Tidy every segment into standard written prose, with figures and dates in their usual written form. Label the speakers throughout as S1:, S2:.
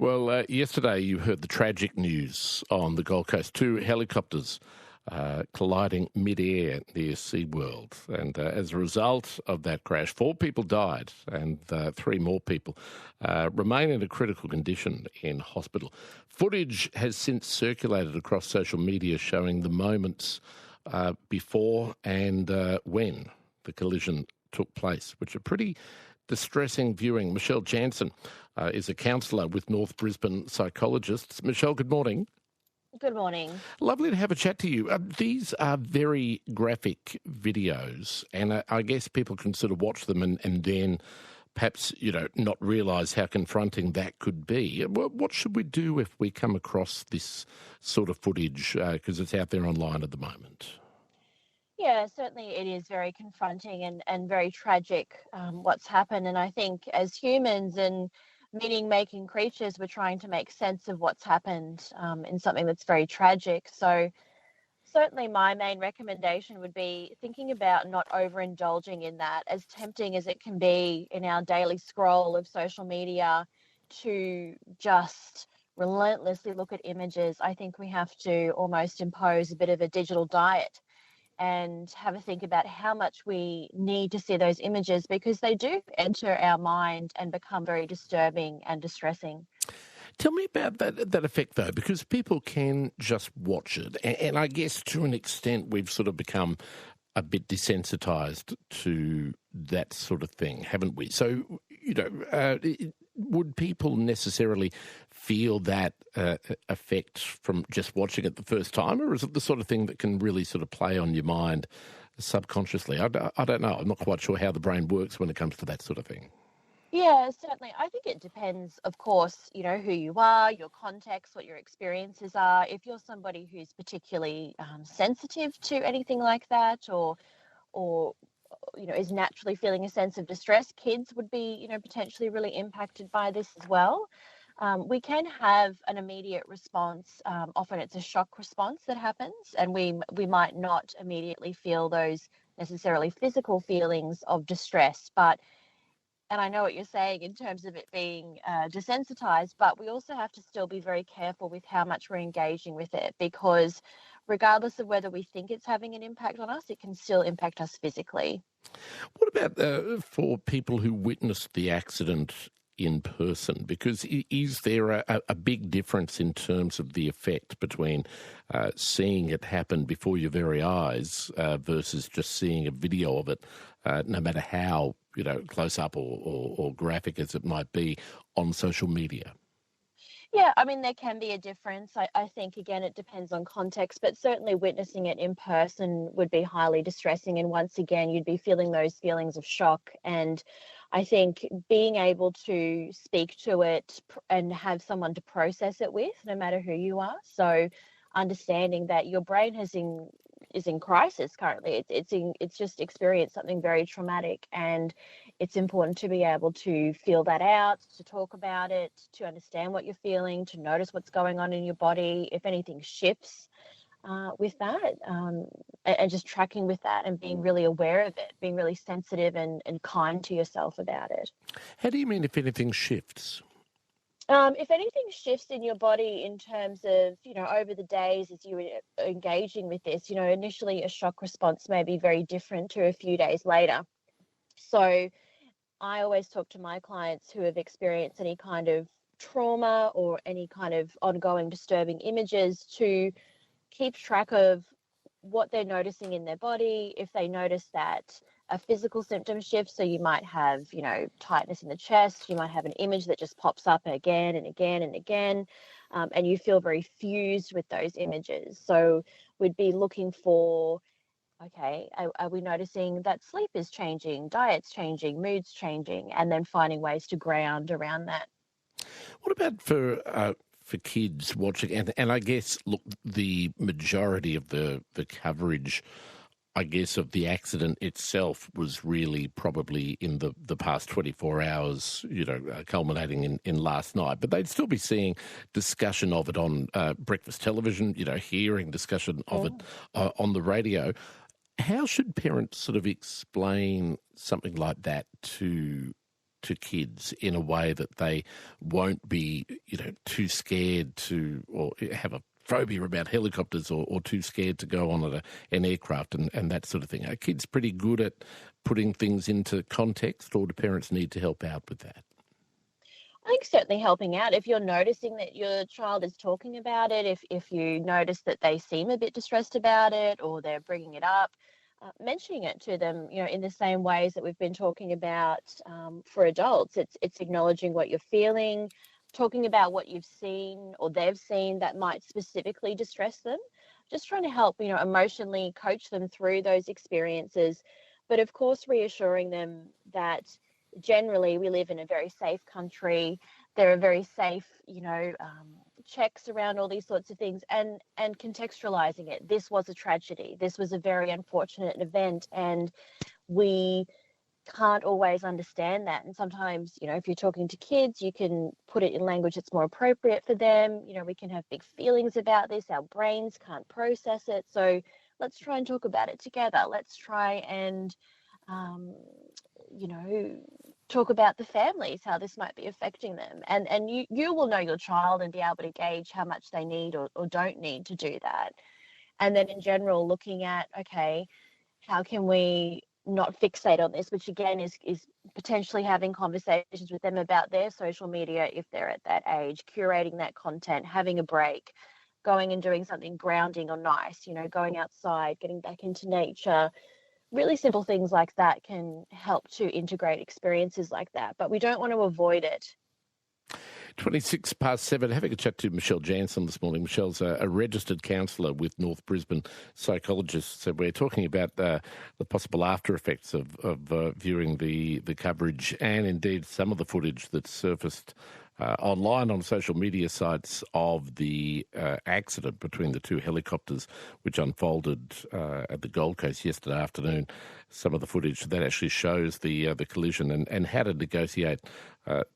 S1: Well, yesterday you heard the tragic news on the Gold Coast. Two helicopters colliding mid-air near SeaWorld. And as a result of that crash, 4 people died and 3 more people remain in a critical condition in hospital. Footage has since circulated across social media showing the moments before and when the collision took place, which are pretty distressing viewing. Michelle Janssen is a counsellor with North Brisbane Psychologists. Michelle, good morning.
S2: Good morning.
S1: Lovely to have a chat to you. These are very graphic videos, and I guess people can sort of watch them and then perhaps, not realise how confronting that could be. What should we do if we come across this sort of footage, because it's out there online at the moment?
S2: Yeah, certainly it is very confronting and very tragic what's happened. And I think as humans and meaning-making creatures, we're trying to make sense of what's happened in something that's very tragic. So certainly my main recommendation would be thinking about not overindulging in that, as tempting as it can be in our daily scroll of social media to just relentlessly look at images. I think we have to almost impose a bit of a digital diet and have a think about how much we need to see those images, because they do enter our mind and become very disturbing and distressing.
S1: Tell me about that effect, though, because people can just watch it. And I guess to an extent we've sort of become a bit desensitised to that sort of thing, haven't we? So, would people necessarily feel that effect from just watching it the first time, or is it the sort of thing that can really sort of play on your mind subconsciously? I don't know. I'm not quite sure how the brain works when it comes to that sort of thing.
S2: Yeah, certainly. I think it depends, of course, who you are, your context, what your experiences are. If you're somebody who's particularly sensitive to anything like that, or is naturally feeling a sense of distress, kids would be, potentially really impacted by this as well. We can have an immediate response. Often it's a shock response that happens, and we might not immediately feel those necessarily physical feelings of distress, and I know what you're saying in terms of it being desensitized, but we also have to still be very careful with how much we're engaging with it, because regardless of whether we think it's having an impact on us, it can still impact us physically.
S1: What about for people who witnessed the accident in person? Because is there a big difference in terms of the effect between seeing it happen before your very eyes versus just seeing a video of it, no matter how close up or graphic as it might be on social media?
S2: Yeah, I mean, there can be a difference. I think, again, it depends on context, but certainly witnessing it in person would be highly distressing. And once again, you'd be feeling those feelings of shock. And I think being able to speak to it and have someone to process it with, no matter who you are. So understanding that your brain is in crisis currently. It's just experienced something very traumatic, and it's important to be able to feel that out, to talk about it, to understand what you're feeling, to notice what's going on in your body, if anything shifts with that, and just tracking with that and being really aware of it, being really sensitive and kind to yourself about it.
S1: How do you mean if anything shifts?
S2: If anything shifts in your body in terms of, over the days as you were engaging with this, initially a shock response may be very different to a few days later. So I always talk to my clients who have experienced any kind of trauma or any kind of ongoing disturbing images to keep track of what they're noticing in their body. If they notice that a physical symptom shift, so you might have, tightness in the chest, you might have an image that just pops up again and again and again, and you feel very fused with those images. So we'd be looking for, okay, are we noticing that sleep is changing, diet's changing, mood's changing, and then finding ways to ground around that.
S1: What about for kids watching? And I guess, look, the majority of the coverage, I guess, of the accident itself was really probably in the past 24 hours, culminating in last night. But they'd still be seeing discussion of it on breakfast television, hearing discussion of it on the radio. How should parents sort of explain something like that to to kids in a way that they won't be, too scared to or have a phobia about helicopters or too scared to go on an aircraft and that sort of thing? Are kids pretty good at putting things into context, or do parents need to help out with that?
S2: I think certainly helping out. If you're noticing that your child is talking about it, if you notice that they seem a bit distressed about it or they're bringing it up, mentioning it to them, in the same ways that we've been talking about for adults. It's acknowledging what you're feeling, talking about what you've seen or they've seen that might specifically distress them. Just trying to help, emotionally coach them through those experiences, but of course reassuring them that generally we live in a very safe country. There are very safe, checks around all these sorts of things, and contextualizing it. This was a tragedy. This was a very unfortunate event, and we can't always understand that. And sometimes, if you're talking to kids, you can put it in language that's more appropriate for them. We can have big feelings about this. Our brains can't process it. So let's try and talk about it together. Let's try and talk about the families, how this might be affecting them. And you will know your child and be able to gauge how much they need or don't need to do that. And then in general, looking at, okay, how can we not fixate on this, which again is potentially having conversations with them about their social media if they're at that age, curating that content, having a break, going and doing something grounding or nice, going outside, getting back into nature. Really simple things like that can help to integrate experiences like that, but we don't want to avoid it.
S1: 7:26, having a chat to Michelle Janssen this morning. Michelle's a registered counsellor with North Brisbane Psychologists. So we're talking about the possible after effects of viewing the coverage and indeed some of the footage that's surfaced online on social media sites of the accident between the two helicopters which unfolded at the Gold Coast yesterday afternoon. Some of the footage that actually shows the collision and how to negotiate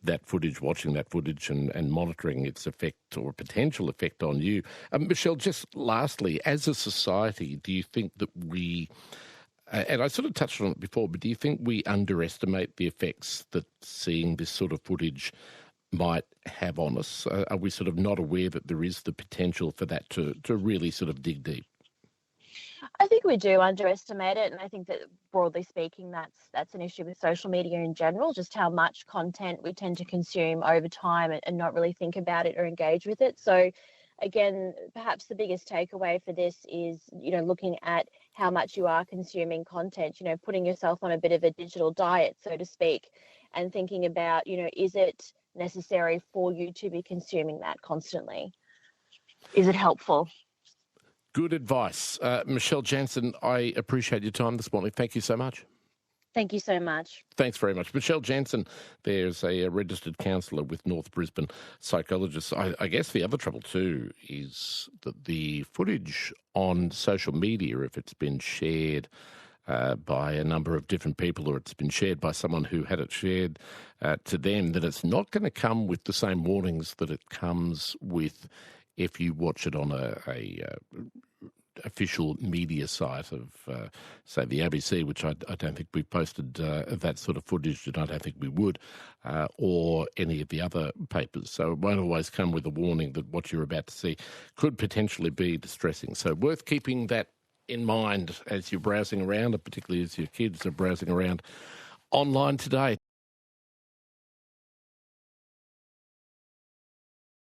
S1: that footage, watching that footage and monitoring its effect or potential effect on you. Michelle, just lastly, as a society, do you think that we... and I sort of touched on it before, but do you think we underestimate the effects that seeing this sort of footage might have on us? Are we sort of not aware that there is the potential for that to really sort of dig deep?
S2: I think we do underestimate it, and I think that broadly speaking, that's an issue with social media in general, just how much content we tend to consume over time and not really think about it or engage with it. So again, perhaps the biggest takeaway for this is, looking at how much you are consuming content, putting yourself on a bit of a digital diet, so to speak, and thinking about, is it necessary for you to be consuming that constantly? Is it helpful?
S1: Good advice. Michelle Janssen, I appreciate your time this morning. Thank you so much.
S2: Thank you so much.
S1: Thanks very much. Michelle Janssen, there's a registered counsellor with North Brisbane Psychologists. I guess the other trouble too is that the footage on social media, if it's been shared by a number of different people or it's been shared by someone who had it shared to them, that it's not going to come with the same warnings that it comes with if you watch it on a official media site of, say, the ABC, which I don't think we've posted that sort of footage, and I don't think we would, or any of the other papers. So it won't always come with a warning that what you're about to see could potentially be distressing. So worth keeping that in mind as you're browsing around, and particularly as your kids are browsing around online today.